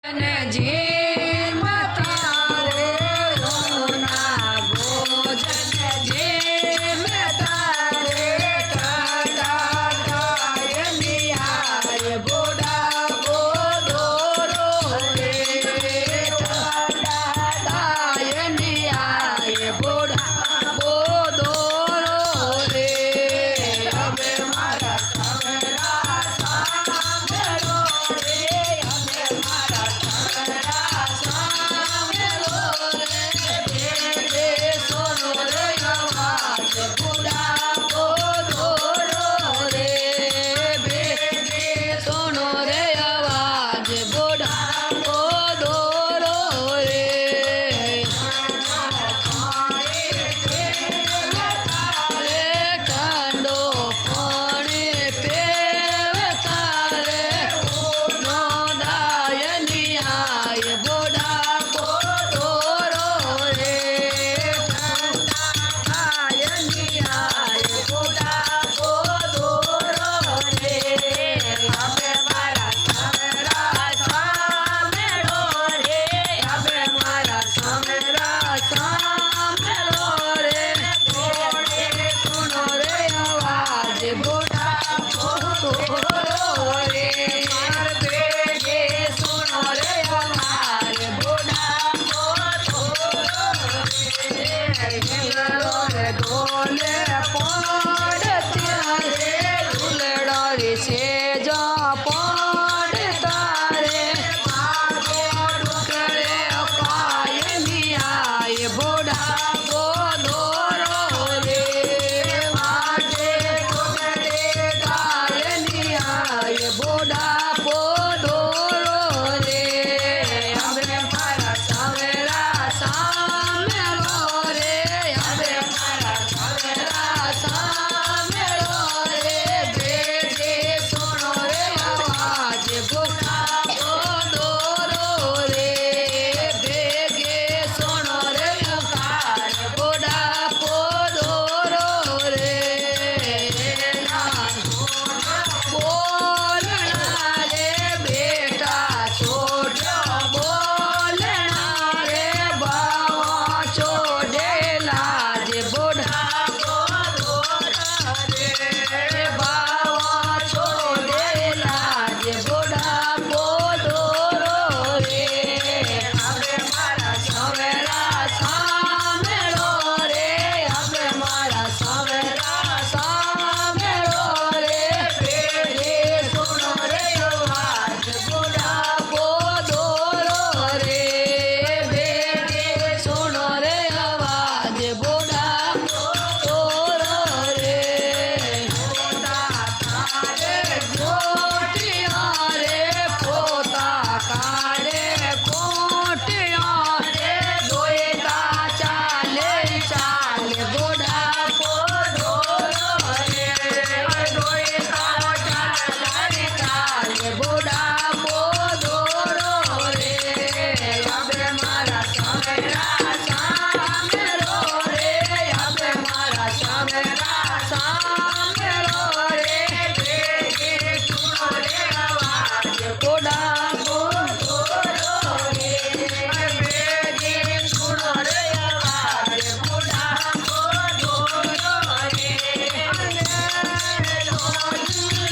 જે મતારે રોના ભોજન જે મતારે કાડા ગાય નિયાય બોડા બોલો રે કાડા ગાય નિયાય બોડા બોલો રે હવે મારા સગડા સાંભળો રે હવે મારા સગડા સાંભળો રે સોનો રે અવાજ બોડા બોલો રે સોનો રે અવાજ બોડા બોલો રે કાંડો કોણે પેવ તારે નો દાય નિયાય